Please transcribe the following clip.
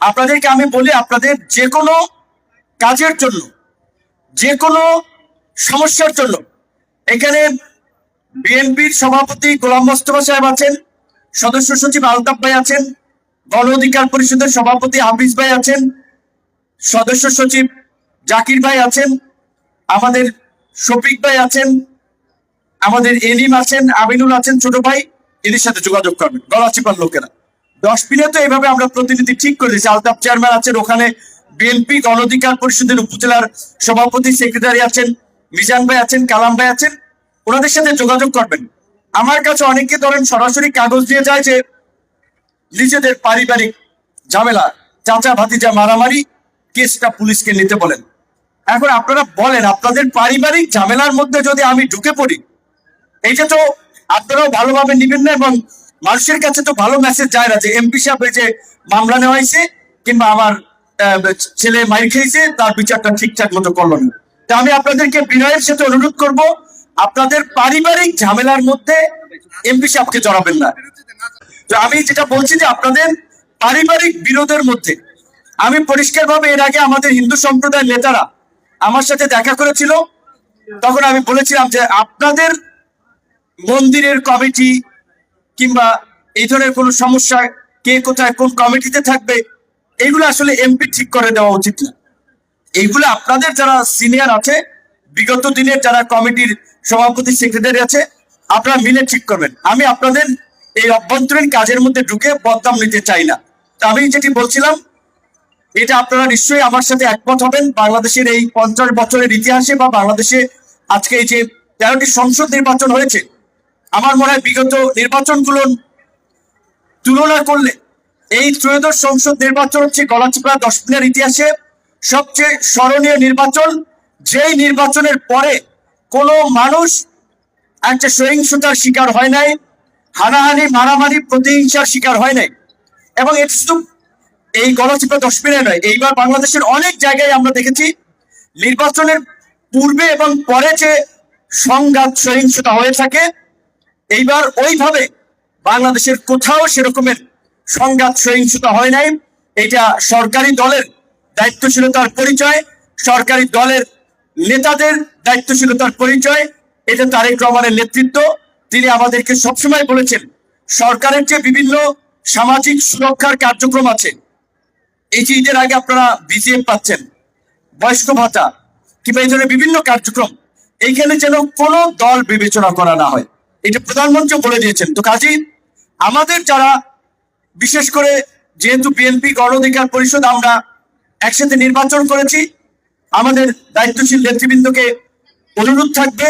আপনাদেরকে আমি বলি, আপনাদের যে কোনো কাজের জন্য, যে কোনো সমস্যার জন্য এখানে বিএনপির সভাপতি গোলাম মোস্তফা সাহেব আছেন, সদস্য সচিব আলতাফ ভাই আছেন, গণ অধিকার পরিষদের সভাপতি হাফিজ ভাই আছেন, সদস্য সচিব জাকির ভাই আছেন, আমাদের শফিক ভাই আছেন, আমাদের এলিম আছেন, আমিনুল আছেন, ছোট ভাই। এদের সাথে যোগাযোগ করবেন, গলাচিপার লোকেরা। 10 মিনিটে এইভাবে আমরা প্রতিনিধি ঠিক করে দিয়েছি। আলতাফ চেয়ারম্যান আছেন, ওখানে বিএনপি গণ অধিকার পরিষদের উপজেলার সভাপতি সেক্রেটারি আছেন, মিজান ভাই আছেন, কালাম ভাই আছেন, ওনাদের সাথে যোগাযোগ করবেন। আমার কাছে অনেকে ধরেন সরাসরি কাগজ দিয়ে যায় যে নিজেদের পারিবারিক ঝামেলা, চাচা ভাতিজা মারামারি, কেসটা পুলিশকে নিতে বলেন। এখন আপনারা বলেন, আপনাদের পারিবারিক ঝামেলার মধ্যে যদি আমি ঢুকে পড়ি, এইটা তো আপনারাও ভালোভাবে নিবেন না, এবং মানুষের কাছে তো ভালো মেসেজ যায় না যে এমপি সাহেব যে মামলা নেওয়া হয়েছে কিংবা আমার ছেলে মাইর খেয়েছে, তার বিচারটা ঠিকঠাক মতো করলো না। তা আমি আপনাদেরকে বিনয়ের সাথে অনুরোধ করব, আপনাদের পারিবারিক ঝামেলার মধ্যে এমপি সাহেবকে জড়াবেন না। তো আমি যেটা বলছি যে আপনাদের পারিবারিক বিরোধের মধ্যে, আমি পরিষ্কারভাবে এর আগে আমাদের হিন্দু সম্প্রদায়ের নেতারা আমার সাথে দেখা করেছিল, তখন আমি বলেছিলাম যে আপনাদের মন্দিরের কমিটি কিংবা এই ধরনের কোনো সমস্যা, কে কোথায় কোন কমিটিতে থাকবে, এইগুলো আসলে এমপি ঠিক করে দেওয়া উচিত না। এইগুলো আপনাদের যারা সিনিয়র আছে, বিগত দিনের যারা কমিটির সভাপতি সেক্রেটারি আছে, আপনারা মিলে ঠিক করবেন। আমি আপনাদের এই অভ্যন্তরীণ কাজের মধ্যে ঢুকে বদনাম নিতে চাই না। তা আমি যেটি বলছিলাম, এটা আপনারা নিশ্চয়ই আমার সাথে একমত হবেন। বাংলাদেশের এই 50 বছরের ইতিহাসে বা বাংলাদেশে আজকে এই যে 13টি সংসদ নির্বাচন হয়েছে, আমার মনে হয় বিগত নির্বাচনগুলোর তুলনা করলে এই ত্রয়োদশ সংসদ নির্বাচন হচ্ছে গলাচিপা 10 দিনের ইতিহাসে সবচেয়ে স্মরণীয় নির্বাচন, যেই নির্বাচনের পরে কোনো মানুষ একটা সহিংসতার শিকার হয় নাই, হানাহানি মারামারি প্রতিহিংসার শিকার হয় নাই। এবং এটা শুধু এই গলাচিপা 10 দিনের নয়, এইবার বাংলাদেশের অনেক জায়গায় আমরা দেখেছি নির্বাচনের পূর্বে এবং পরে যে সংঘাত সহিংসতা হয়ে থাকে, এইবার ওইভাবে বাংলাদেশের কোথাও সেরকমের সংঘাত সহিংসতা হয় নাই। এটা সরকারি দলের দায়িত্বশীলতার পরিচয়, সরকারি দলের নেতাদের দায়িত্বশীলতার পরিচয়। এটা তারেক রহমানের নেতৃত্ব। তিনি আমাদেরকে সবসময় বলেছেন, সরকারের যে বিভিন্ন সামাজিক সুরক্ষার কার্যক্রম আছে, এই যে ঈদের আগে আপনারা বিজিএম পাচ্ছেন, বয়স্ক ভাতা কিংবা এই ধরনের বিভিন্ন কার্যক্রম, এইখানে যেন কোনো দল বিবেচনা করা না হয়, এটা প্রধানমন্ত্রী বলে দিয়েছেন। তো কাজেই আমাদের যারা, বিশেষ করে যেহেতু বিএনপি গণ অধিকার পরিষদ আমরা একসাথে নির্বাচন করেছি, আমাদের দায়িত্বশীল নেতৃবৃন্দকে অনুরোধ থাকবে